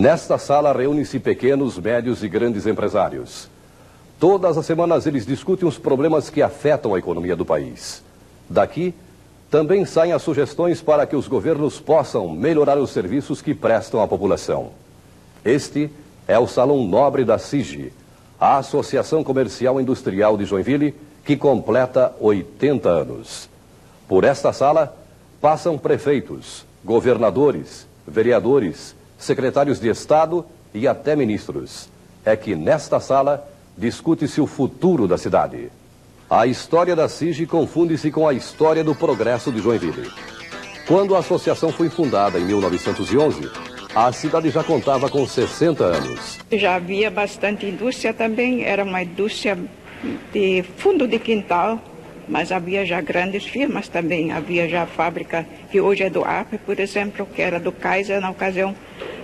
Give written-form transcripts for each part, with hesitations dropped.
Nesta sala reúnem-se pequenos, médios e grandes empresários. Todas as semanas eles discutem os problemas que afetam a economia do país. Daqui, também saem as sugestões para que os governos possam melhorar os serviços que prestam à população. Este é o Salão Nobre da CIGI, a Associação Comercial e Industrial de Joinville, que completa 80 anos. Por esta sala passam prefeitos, governadores, vereadores, secretários de Estado e até ministros. É que nesta sala discute-se o futuro da cidade. A história da CIGI confunde-se com a história do progresso de Joinville. Quando a associação foi fundada em 1911, a cidade já contava com 60 anos. Já havia bastante indústria também, era uma indústria de fundo de quintal, mas havia já grandes firmas também. Havia já a fábrica, que hoje é do AP, por exemplo, que era do Kaiser na ocasião.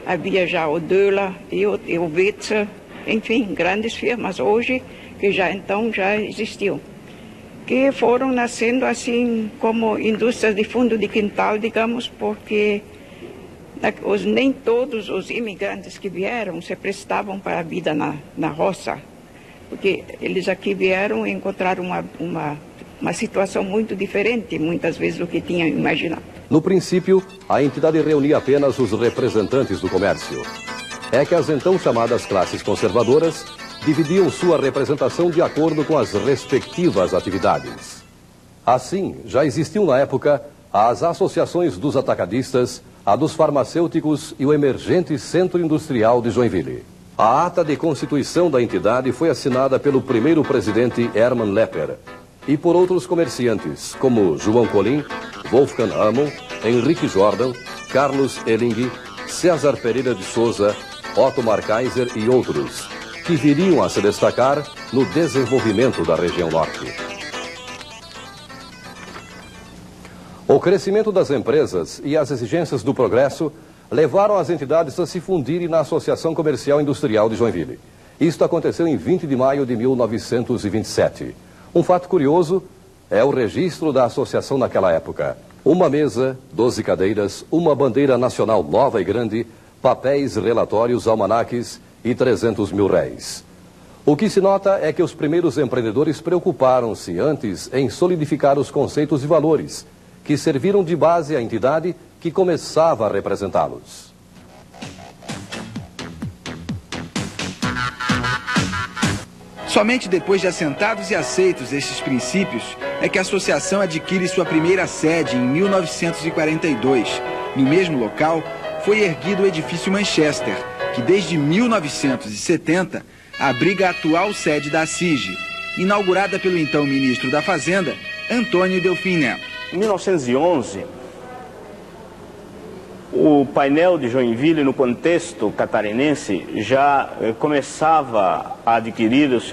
Havia já o Döhler e o Witzer, enfim, grandes firmas hoje que já então já existiam. Que foram nascendo assim como indústrias de fundo de quintal, digamos, porque nem todos os imigrantes que vieram se prestavam para a vida na roça. Porque eles aqui vieram e encontraram uma situação muito diferente, muitas vezes, do que tinham imaginado. No princípio, a entidade reunia apenas os representantes do comércio. É que as então chamadas classes conservadoras dividiam sua representação de acordo com as respectivas atividades. Assim, já existiam na época as associações dos atacadistas, a dos farmacêuticos e o emergente Centro Industrial de Joinville. A ata de constituição da entidade foi assinada pelo primeiro presidente Hermann Lepper e por outros comerciantes, como João Colim, Wolfgang Amon, Henrique Jordan, Carlos Elling, César Pereira de Souza, Ottomar Kaiser e outros, que viriam a se destacar no desenvolvimento da região norte. O crescimento das empresas e as exigências do progresso levaram as entidades a se fundirem na Associação Comercial e Industrial de Joinville. Isto aconteceu em 20 de maio de 1927. Um fato curioso é o registro da associação naquela época. Uma mesa, 12 cadeiras, uma bandeira nacional nova e grande, papéis, relatórios, almanaques e 300 mil réis. O que se nota é que os primeiros empreendedores preocuparam-se antes em solidificar os conceitos e valores, que serviram de base à entidade que começava a representá-los. Somente depois de assentados e aceitos estes princípios é que a associação adquire sua primeira sede em 1942. No mesmo local foi erguido o edifício Manchester, que desde 1970 abriga a atual sede da CIGI, inaugurada pelo então ministro da Fazenda, Antônio Delfim Neto. Em 1911, o painel de Joinville, no contexto catarinense, já começava a adquirir os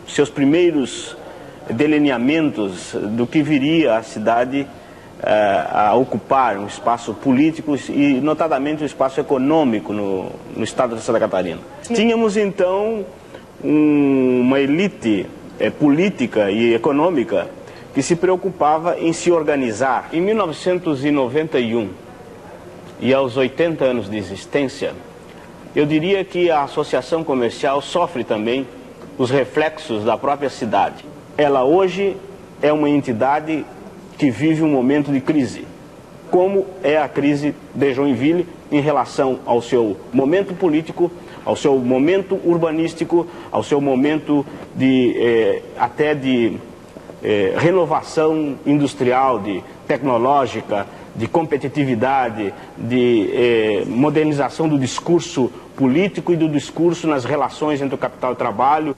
seus primeiros delineamentos do que viria a cidade a ocupar um espaço político e, notadamente, um espaço econômico no estado de Santa Catarina. Tínhamos, então, uma elite política e econômica que se preocupava em se organizar. Em 1991, e aos 80 anos de existência, eu diria que a associação comercial sofre também os reflexos da própria cidade. Ela hoje é uma entidade que vive um momento de crise, como é a crise de Joinville em relação ao seu momento político, ao seu momento urbanístico, ao seu momento até de renovação industrial, tecnológica, de competitividade, de modernização do discurso político e do discurso nas relações entre o capital e o trabalho.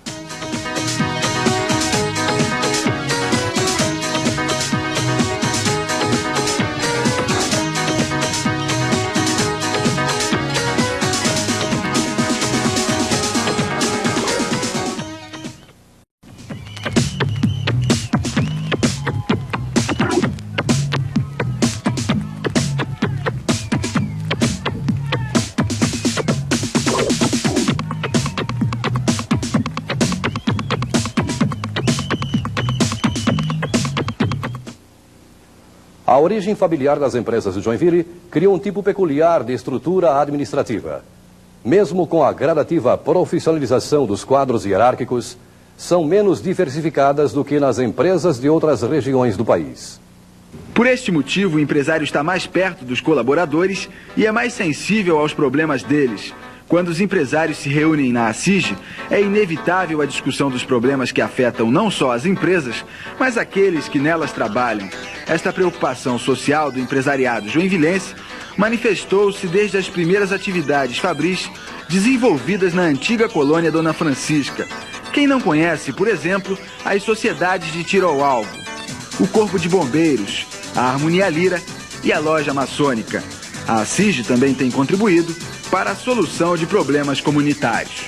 A origem familiar das empresas de Joinville criou um tipo peculiar de estrutura administrativa. mesmo com a gradativa profissionalização dos quadros hierárquicos, são menos diversificadas do que nas empresas de outras regiões do país. Por este motivo, o empresário está mais perto dos colaboradores e é mais sensível aos problemas deles. Quando os empresários se reúnem na ACIG, é inevitável a discussão dos problemas que afetam não só as empresas, mas aqueles que nelas trabalham. Esta preocupação social do empresariado joinvilense manifestou-se desde as primeiras atividades fabris desenvolvidas na antiga colônia Dona Francisca. Quem não conhece, por exemplo, as sociedades de tiro ao alvo, o Corpo de Bombeiros, a Harmonia Lira e a Loja Maçônica. A ACIG também tem contribuído para a solução de problemas comunitários.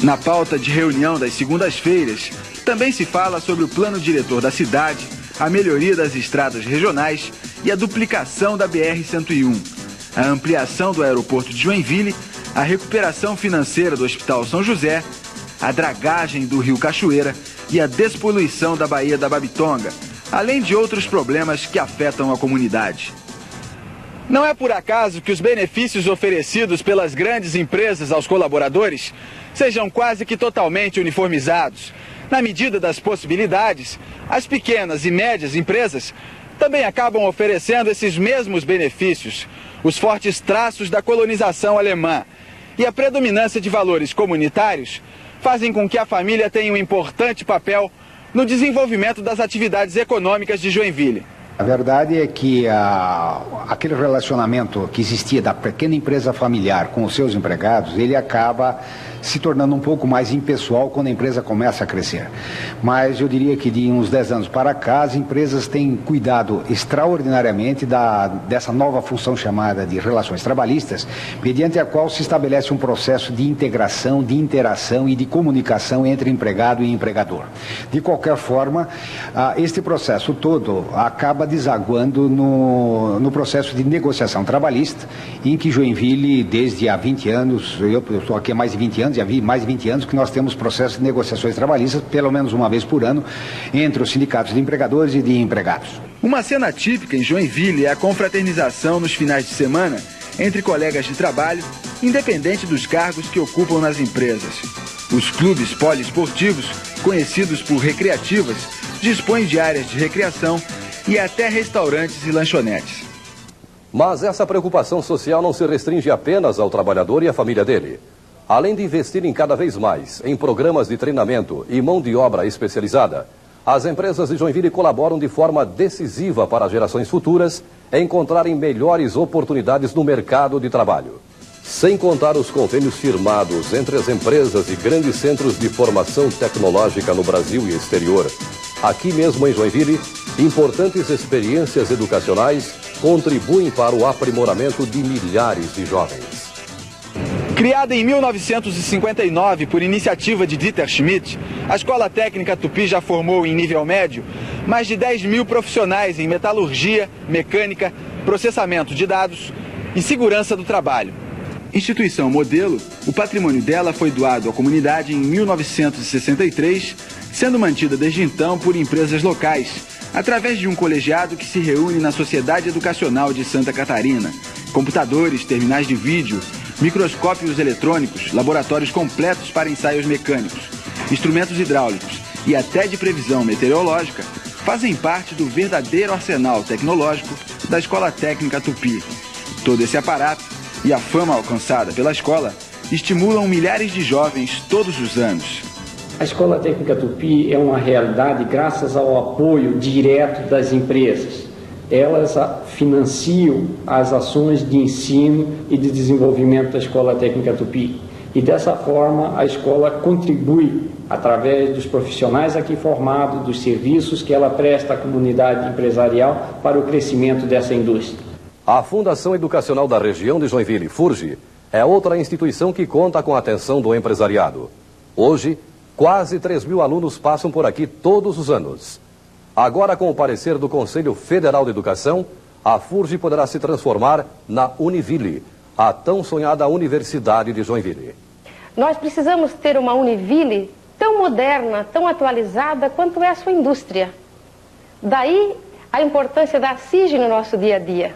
Na pauta de reunião das segundas-feiras, também se fala sobre o plano diretor da cidade, a melhoria das estradas regionais e a duplicação da BR-101, a ampliação do aeroporto de Joinville, a recuperação financeira do Hospital São José, a dragagem do Rio Cachoeira e a despoluição da Baía da Babitonga, além de outros problemas que afetam a comunidade. Não é por acaso que os benefícios oferecidos pelas grandes empresas aos colaboradores sejam quase que totalmente uniformizados. Na medida das possibilidades, as pequenas e médias empresas também acabam oferecendo esses mesmos benefícios, os fortes traços da colonização alemã e a predominância de valores comunitários fazem com que a família tenha um importante papel no desenvolvimento das atividades econômicas de Joinville. A verdade é que aquele relacionamento que existia da pequena empresa familiar com os seus empregados, ele acaba se tornando um pouco mais impessoal quando a empresa começa a crescer. Mas eu diria que de uns 10 anos para cá, as empresas têm cuidado extraordinariamente dessa nova função chamada de relações trabalhistas, mediante a qual se estabelece um processo de integração, de interação e de comunicação entre empregado e empregador. De qualquer forma, este processo todo acaba desaguando no processo de negociação trabalhista, em que Joinville, desde há 20 anos, eu estou aqui há mais de 20 anos, e havia mais de 20 anos que nós temos processo de negociações trabalhistas, pelo menos uma vez por ano, entre os sindicatos de empregadores e de empregados. Uma cena típica em Joinville é a confraternização nos finais de semana entre colegas de trabalho, independente dos cargos que ocupam nas empresas. Os clubes poliesportivos, conhecidos por recreativas, dispõem de áreas de recreação e até restaurantes e lanchonetes. Mas essa preocupação social não se restringe apenas ao trabalhador e à família dele. Além de investirem cada vez mais em programas de treinamento e mão de obra especializada, as empresas de Joinville colaboram de forma decisiva para as gerações futuras encontrarem melhores oportunidades no mercado de trabalho. Sem contar os convênios firmados entre as empresas e grandes centros de formação tecnológica no Brasil e exterior, aqui mesmo em Joinville, importantes experiências educacionais contribuem para o aprimoramento de milhares de jovens. Criada em 1959 por iniciativa de Dieter Schmidt, a Escola Técnica Tupi já formou em nível médio mais de 10 mil profissionais em metalurgia, mecânica, processamento de dados e segurança do trabalho. Instituição modelo, o patrimônio dela foi doado à comunidade em 1963, sendo mantida desde então por empresas locais, através de um colegiado que se reúne na Sociedade Educacional de Santa Catarina. Computadores, terminais de vídeo, microscópios eletrônicos, laboratórios completos para ensaios mecânicos, instrumentos hidráulicos e até de previsão meteorológica fazem parte do verdadeiro arsenal tecnológico da Escola Técnica Tupi. Todo esse aparato e a fama alcançada pela escola estimulam milhares de jovens todos os anos. A Escola Técnica Tupi é uma realidade graças ao apoio direto das empresas. Elas financiam as ações de ensino e de desenvolvimento da Escola Técnica Tupi. E dessa forma a escola contribui, através dos profissionais aqui formados, dos serviços que ela presta à comunidade empresarial para o crescimento dessa indústria. A Fundação Educacional da Região de Joinville, FURG, é outra instituição que conta com a atenção do empresariado. Hoje, quase 3 mil alunos passam por aqui todos os anos. Agora, com o parecer do Conselho Federal de Educação, a FURG poderá se transformar na Univille, a tão sonhada Universidade de Joinville. Nós precisamos ter uma Univille tão moderna, tão atualizada quanto é a sua indústria. Daí a importância da ACIG no nosso dia a dia.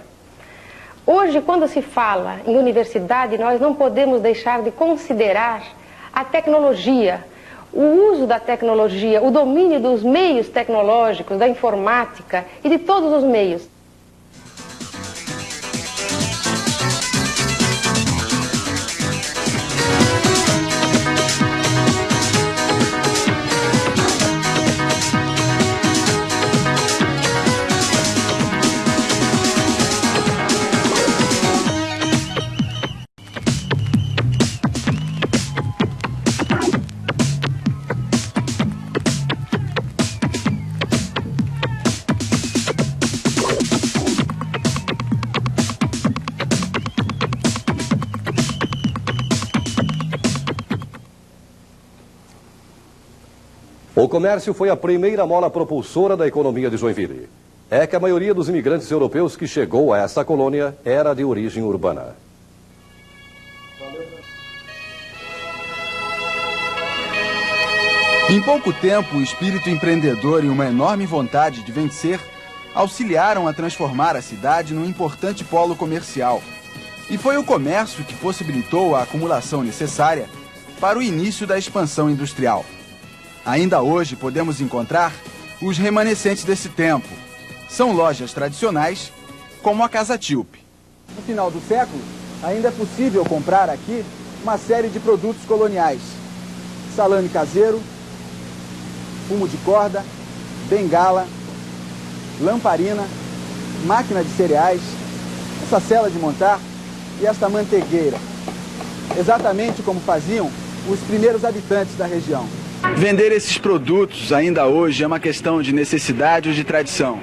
Hoje, quando se fala em universidade, nós não podemos deixar de considerar a tecnologia, o uso da tecnologia, o domínio dos meios tecnológicos, da informática e de todos os meios. O comércio foi a primeira mola propulsora da economia de Joinville. É que a maioria dos imigrantes europeus que chegou a essa colônia era de origem urbana. Em pouco tempo, o espírito empreendedor e uma enorme vontade de vencer auxiliaram a transformar a cidade num importante polo comercial. E foi o comércio que possibilitou a acumulação necessária para o início da expansão industrial. Ainda hoje podemos encontrar os remanescentes desse tempo. São lojas tradicionais, como a Casa Tilpe. No final do século, ainda é possível comprar aqui uma série de produtos coloniais. Salame caseiro, fumo de corda, bengala, lamparina, máquina de cereais, essa sela de montar e esta mantegueira. Exatamente como faziam os primeiros habitantes da região. Vender esses produtos ainda hoje é uma questão de necessidade ou de tradição?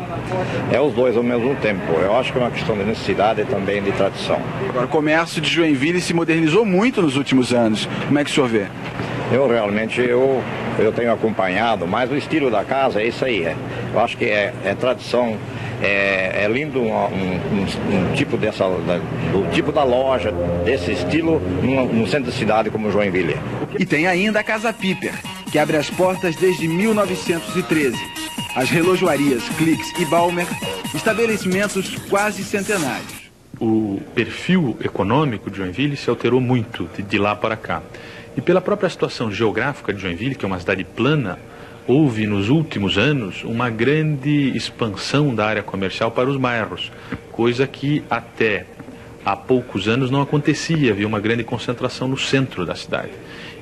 É os dois ao mesmo tempo. Eu acho que é uma questão de necessidade e também de tradição. Agora, o comércio de Joinville se modernizou muito nos últimos anos. Como é que o senhor vê? Eu realmente eu tenho acompanhado, mas o estilo da casa é isso aí. Eu acho que é tradição. É lindo um tipo do tipo da loja, desse estilo, num centro de cidade como Joinville. E tem ainda a Casa Piper, que abre as portas desde 1913. As relojoarias Cliques e Balmer, estabelecimentos quase centenários. O perfil econômico de Joinville se alterou muito de lá para cá. E pela própria situação geográfica de Joinville, que é uma cidade plana, houve nos últimos anos uma grande expansão da área comercial para os bairros, coisa que até há poucos anos não acontecia, havia uma grande concentração no centro da cidade.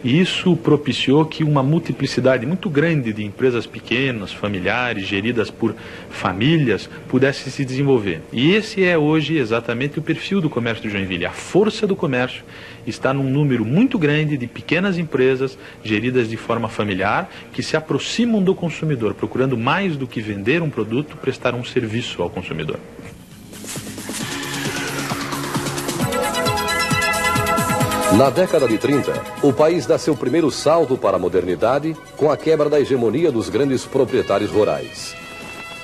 E isso propiciou que uma multiplicidade muito grande de empresas pequenas, familiares, geridas por famílias, pudesse se desenvolver. E esse é hoje exatamente o perfil do comércio de Joinville. A força do comércio está num número muito grande de pequenas empresas geridas de forma familiar, que se aproximam do consumidor, procurando mais do que vender um produto, prestar um serviço ao consumidor. Na década de 30, o país dá seu primeiro salto para a modernidade com a quebra da hegemonia dos grandes proprietários rurais.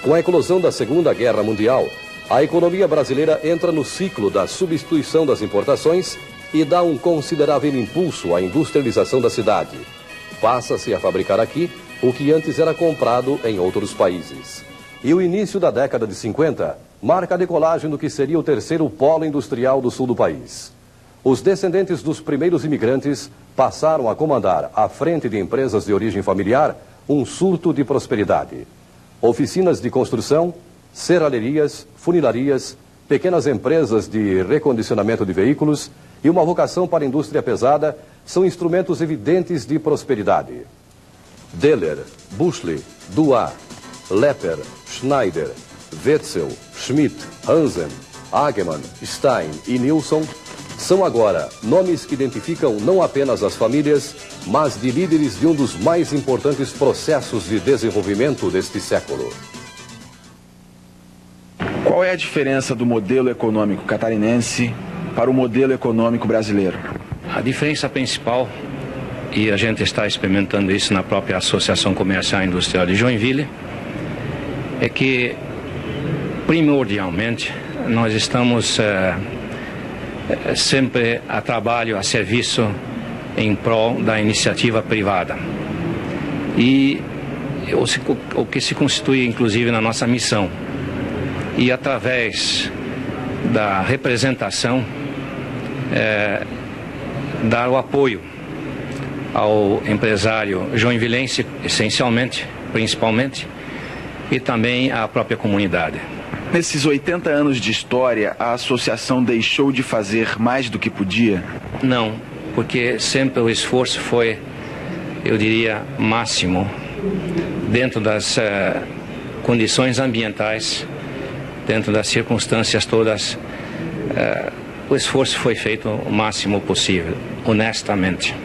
Com a eclosão da Segunda Guerra Mundial, a economia brasileira entra no ciclo da substituição das importações e dá um considerável impulso à industrialização da cidade. Passa-se a fabricar aqui o que antes era comprado em outros países. E o início da década de 50 marca a decolagem do que seria o terceiro polo industrial do sul do país. Os descendentes dos primeiros imigrantes passaram a comandar, à frente de empresas de origem familiar, um surto de prosperidade. Oficinas de construção, serralherias, funilarias, pequenas empresas de recondicionamento de veículos e uma vocação para a indústria pesada são instrumentos evidentes de prosperidade. Deller, Buschli, Duat, Lepper, Schneider, Wetzel, Schmidt, Hansen, Hagemann, Stein e Nilsson são agora nomes que identificam não apenas as famílias, mas de líderes de um dos mais importantes processos de desenvolvimento deste século. Qual é a diferença do modelo econômico catarinense para o modelo econômico brasileiro? A diferença principal, e a gente está experimentando isso na própria Associação Comercial e Industrial de Joinville, é que, primordialmente, nós estamos sempre a trabalho, a serviço em prol da iniciativa privada. E o que se constitui, inclusive, na nossa missão. E através da representação, dar o apoio ao empresário joinvilense, essencialmente, principalmente, e também à própria comunidade. Nesses 80 anos de história, a associação deixou de fazer mais do que podia? Não, porque sempre o esforço foi, eu diria, máximo, dentro das condições ambientais, dentro das circunstâncias todas. O esforço foi feito o máximo possível, honestamente.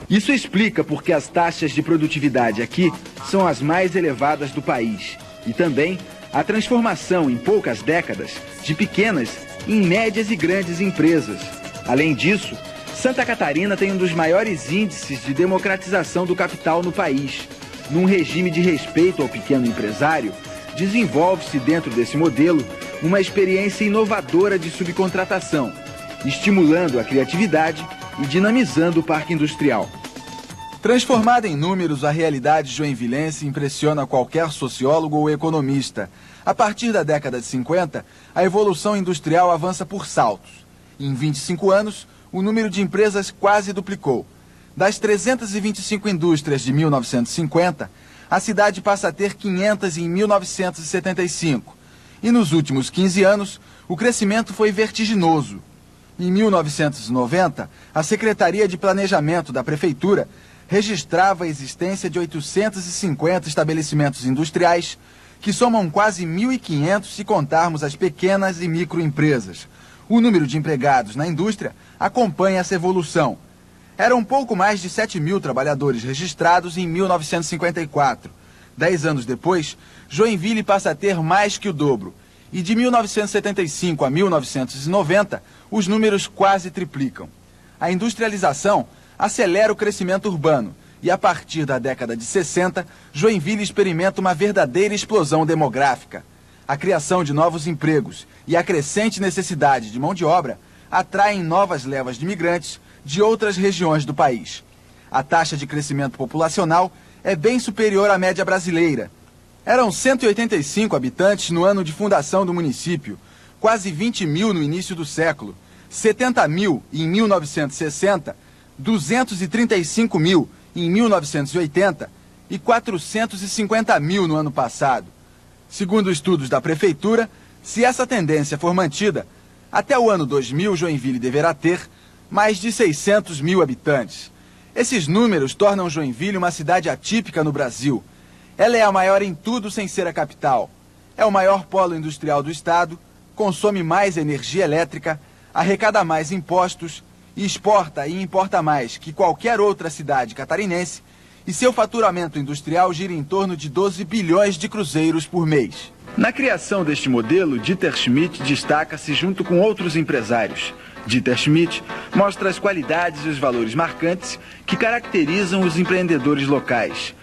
Isso explica porque as taxas de produtividade aqui são as mais elevadas do país. E também a transformação em poucas décadas de pequenas em médias e grandes empresas. Além disso, Santa Catarina tem um dos maiores índices de democratização do capital no país. Num regime de respeito ao pequeno empresário, desenvolve-se dentro desse modelo uma experiência inovadora de subcontratação, estimulando a criatividade e dinamizando o parque industrial. Transformada em números, a realidade joinvilense impressiona qualquer sociólogo ou economista. A partir da década de 50, a evolução industrial avança por saltos. Em 25 anos, o número de empresas quase duplicou. Das 325 indústrias de 1950, a cidade passa a ter 500 em 1975. E nos últimos 15 anos, o crescimento foi vertiginoso. Em 1990, a Secretaria de Planejamento da Prefeitura registrava a existência de 850 estabelecimentos industriais, que somam quase 1.500 se contarmos as pequenas e microempresas. O número de empregados na indústria acompanha essa evolução. Eram pouco mais de 7.000 trabalhadores registrados em 1954. 10 anos depois, Joinville passa a ter mais que o dobro. E de 1975 a 1990, os números quase triplicam. A industrialização acelera o crescimento urbano e, a partir da década de 60, Joinville experimenta uma verdadeira explosão demográfica. A criação de novos empregos e a crescente necessidade de mão de obra atraem novas levas de imigrantes de outras regiões do país. A taxa de crescimento populacional é bem superior à média brasileira. Eram 185 habitantes no ano de fundação do município, quase 20 mil no início do século, 70 mil em 1960, 235 mil em 1980 e 450 mil no ano passado. Segundo estudos da Prefeitura, se essa tendência for mantida, até o ano 2000 Joinville deverá ter mais de 600 mil habitantes. Esses números tornam Joinville uma cidade atípica no Brasil. Ela é a maior em tudo sem ser a capital. É o maior polo industrial do estado, consome mais energia elétrica, arrecada mais impostos, exporta e importa mais que qualquer outra cidade catarinense e seu faturamento industrial gira em torno de 12 bilhões de cruzeiros por mês. Na criação deste modelo, Dieter Schmidt destaca-se junto com outros empresários. Dieter Schmidt mostra as qualidades e os valores marcantes que caracterizam os empreendedores locais.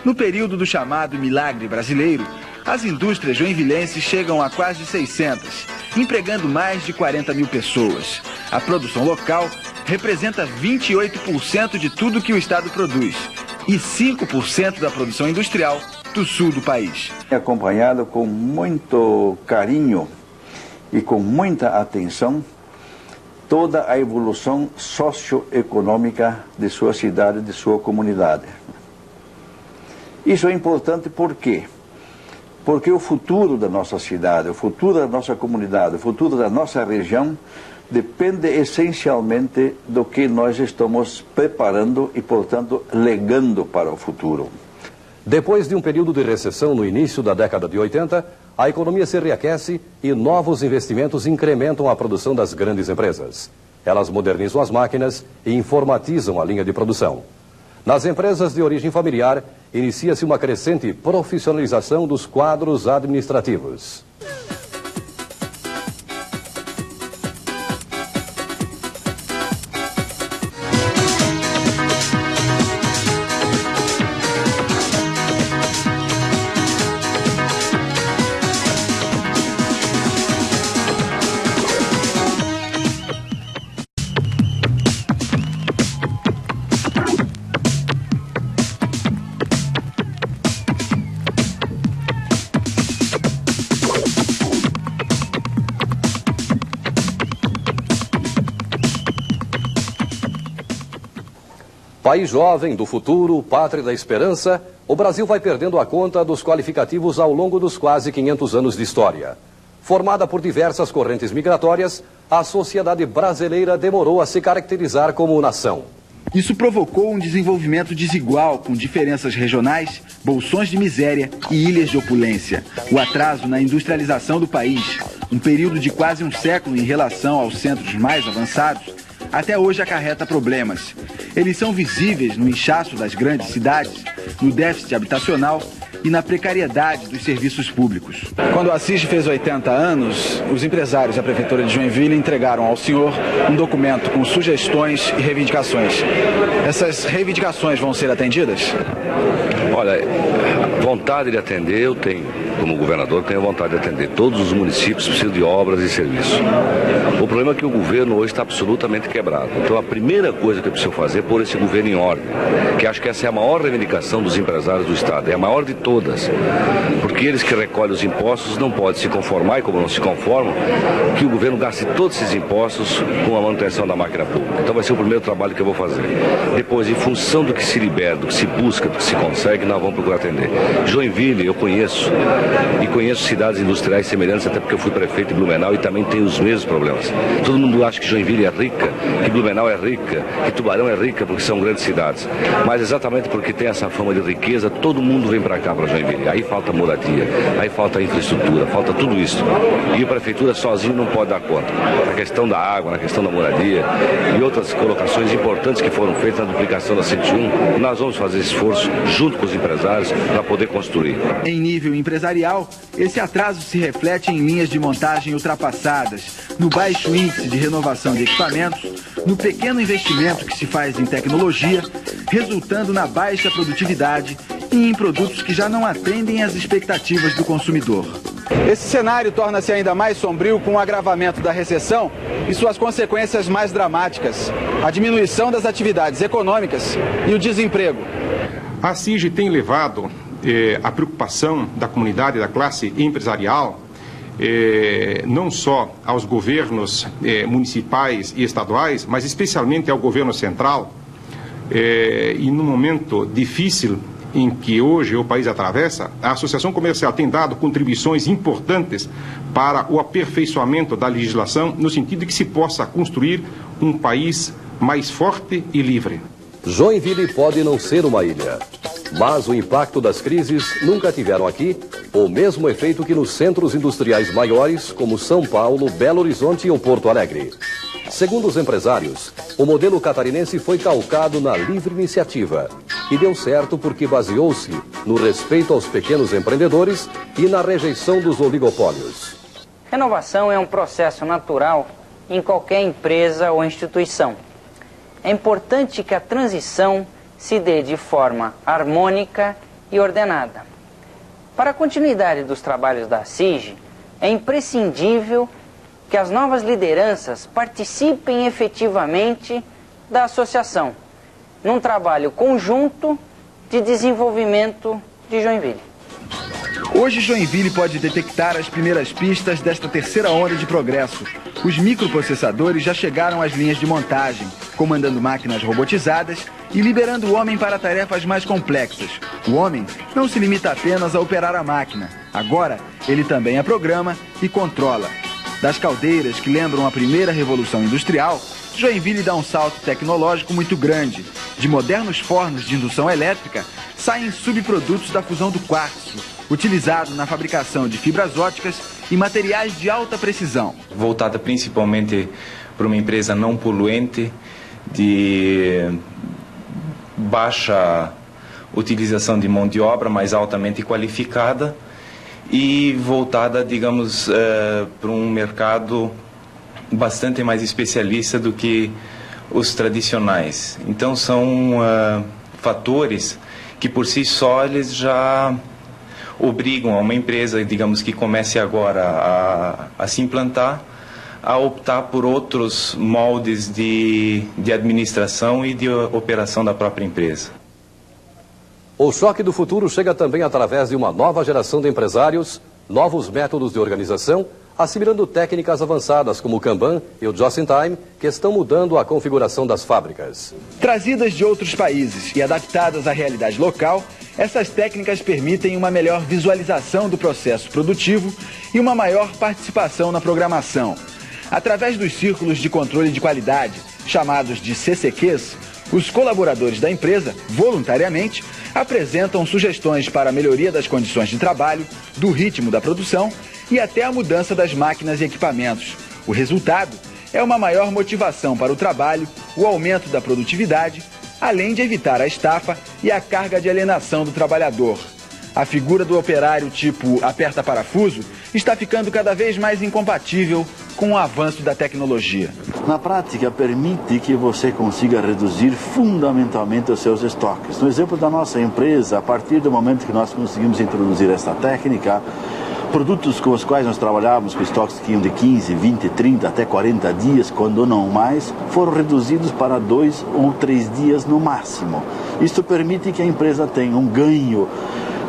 No período do chamado milagre brasileiro, as indústrias joinvilenses chegam a quase 600, empregando mais de 40 mil pessoas. A produção local representa 28% de tudo que o estado produz e 5% da produção industrial do sul do país. Acompanhado com muito carinho e com muita atenção toda a evolução socioeconômica de sua cidade, de sua comunidade. Isso é importante por quê? Porque o futuro da nossa cidade, o futuro da nossa comunidade, o futuro da nossa região depende essencialmente do que nós estamos preparando e, portanto, legando para o futuro. Depois de um período de recessão no início da década de 80, a economia se reaquece e novos investimentos incrementam a produção das grandes empresas. Elas modernizam as máquinas e informatizam a linha de produção. Nas empresas de origem familiar, inicia-se uma crescente profissionalização dos quadros administrativos. País jovem, do futuro, pátria da esperança, o Brasil vai perdendo a conta dos qualificativos ao longo dos quase 500 anos de história. Formada por diversas correntes migratórias, a sociedade brasileira demorou a se caracterizar como nação. Isso provocou um desenvolvimento desigual, com diferenças regionais, bolsões de miséria e ilhas de opulência. O atraso na industrialização do país, um período de quase um século em relação aos centros mais avançados, até hoje acarreta problemas. Eles são visíveis no inchaço das grandes cidades, no déficit habitacional e na precariedade dos serviços públicos. Quando a CIG fez 80 anos, os empresários da Prefeitura de Joinville entregaram ao senhor um documento com sugestões e reivindicações. Essas reivindicações vão ser atendidas? Olha, vontade de atender eu tenho. Como governador, tenho vontade de atender. Todos os municípios precisam de obras e serviços. O problema é que o governo hoje está absolutamente quebrado. Então a primeira coisa que eu preciso fazer é pôr esse governo em ordem. Que acho que essa é a maior reivindicação dos empresários do Estado. É a maior de todas. Porque eles que recolhem os impostos não podem se conformar, e como não se conformam, que o governo gaste todos esses impostos com a manutenção da máquina pública. Então vai ser o primeiro trabalho que eu vou fazer. Depois, em função do que se libera, do que se busca, do que se consegue, nós vamos procurar atender. Joinville, eu conheço. E conheço cidades industriais semelhantes, até porque eu fui prefeito de Blumenau e também tenho os mesmos problemas. Todo mundo acha que Joinville é rica, que Blumenau é rica, que Tubarão é rica porque são grandes cidades. Mas exatamente porque tem essa fama de riqueza, todo mundo vem para cá, para Joinville. Aí falta moradia, aí falta infraestrutura, falta tudo isso. E a prefeitura sozinho não pode dar conta. Na questão da água, na questão da moradia e outras colocações importantes que foram feitas na duplicação da 101, nós vamos fazer esforço junto com os empresários para poder construir. Em nível empresarial, esse atraso se reflete em linhas de montagem ultrapassadas, no baixo índice de renovação de equipamentos, no pequeno investimento que se faz em tecnologia, resultando na baixa produtividade e em produtos que já não atendem às expectativas do consumidor. Esse cenário torna-se ainda mais sombrio com o agravamento da recessão e suas consequências mais dramáticas, a diminuição das atividades econômicas e o desemprego. A CIG tem levado a preocupação da comunidade, da classe empresarial, não só aos governos municipais e estaduais, mas especialmente ao governo central, e no momento difícil em que hoje o país atravessa, a Associação Comercial tem dado contribuições importantes para o aperfeiçoamento da legislação, no sentido de que se possa construir um país mais forte e livre. Joinville pode não ser uma ilha, mas o impacto das crises nunca tiveram aqui o mesmo efeito que nos centros industriais maiores como São Paulo, Belo Horizonte ou Porto Alegre. Segundo os empresários, o modelo catarinense foi calcado na livre iniciativa e deu certo porque baseou-se no respeito aos pequenos empreendedores e na rejeição dos oligopólios. Renovação é um processo natural em qualquer empresa ou instituição. É importante que a transição se dê de forma harmônica e ordenada. Para a continuidade dos trabalhos da CIG, é imprescindível que as novas lideranças participem efetivamente da associação, num trabalho conjunto de desenvolvimento de Joinville. Hoje Joinville pode detectar as primeiras pistas desta terceira onda de progresso. Os microprocessadores já chegaram às linhas de montagem, comandando máquinas robotizadas e liberando o homem para tarefas mais complexas. O homem não se limita apenas a operar a máquina. Agora, ele também a programa e controla. Das caldeiras que lembram a primeira revolução industrial, Joinville dá um salto tecnológico muito grande. De modernos fornos de indução elétrica, saem subprodutos da fusão do quartzo, utilizado na fabricação de fibras óticas e materiais de alta precisão. Voltada principalmente para uma empresa não poluente, de baixa utilização de mão de obra, mas altamente qualificada, e voltada, digamos, para um mercado bastante mais especialista do que os tradicionais. Então são fatores que por si só eles já obrigam a uma empresa, digamos, que comece agora a se implantar, a optar por outros moldes de administração e de operação da própria empresa. O choque do futuro chega também através de uma nova geração de empresários, novos métodos de organização, assimilando técnicas avançadas como o Kanban e o Just in Time, que estão mudando a configuração das fábricas. Trazidas de outros países e adaptadas à realidade local, essas técnicas permitem uma melhor visualização do processo produtivo e uma maior participação na programação. Através dos círculos de controle de qualidade, chamados de CCQs, os colaboradores da empresa, voluntariamente, apresentam sugestões para a melhoria das condições de trabalho, do ritmo da produção e até a mudança das máquinas e equipamentos. O resultado é uma maior motivação para o trabalho, o aumento da produtividade, além de evitar a estafa e a carga de alienação do trabalhador. A figura do operário tipo aperta-parafuso está ficando cada vez mais incompatível com o avanço da tecnologia. Na prática, permite que você consiga reduzir fundamentalmente os seus estoques. No exemplo da nossa empresa, a partir do momento que nós conseguimos introduzir essa técnica, produtos com os quais nós trabalhávamos com estoques que iam de 15, 20, 30 até 40 dias, quando não mais, foram reduzidos para 2 ou 3 dias no máximo. Isso permite que a empresa tenha um ganho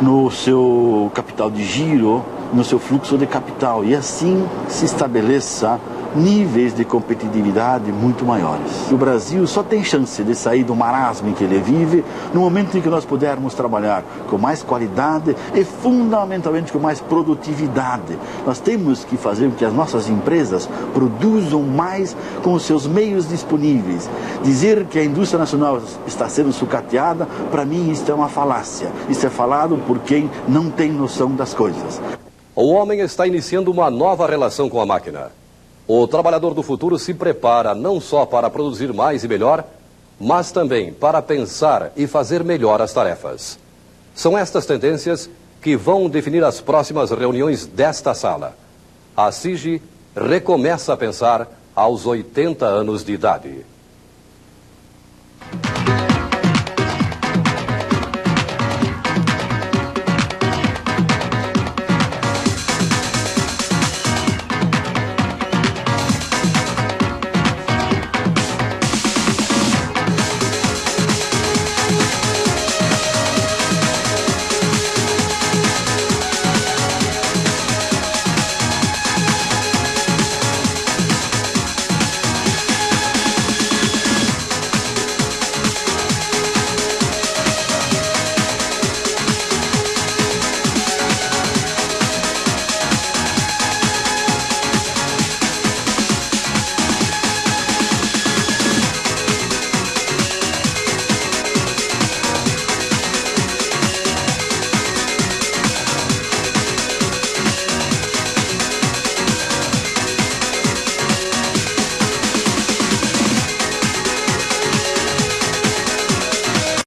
no seu capital de giro, no seu fluxo de capital, e assim se estabeleça níveis de competitividade muito maiores. O Brasil só tem chance de sair do marasmo em que ele vive no momento em que nós pudermos trabalhar com mais qualidade e fundamentalmente com mais produtividade. Nós temos que fazer com que as nossas empresas produzam mais com os seus meios disponíveis. Dizer que a indústria nacional está sendo sucateada, para mim isso é uma falácia. Isso é falado por quem não tem noção das coisas. O homem está iniciando uma nova relação com a máquina. O trabalhador do futuro se prepara não só para produzir mais e melhor, mas também para pensar e fazer melhor as tarefas. São estas tendências que vão definir as próximas reuniões desta sala. A CIGI recomeça a pensar aos 80 anos de idade.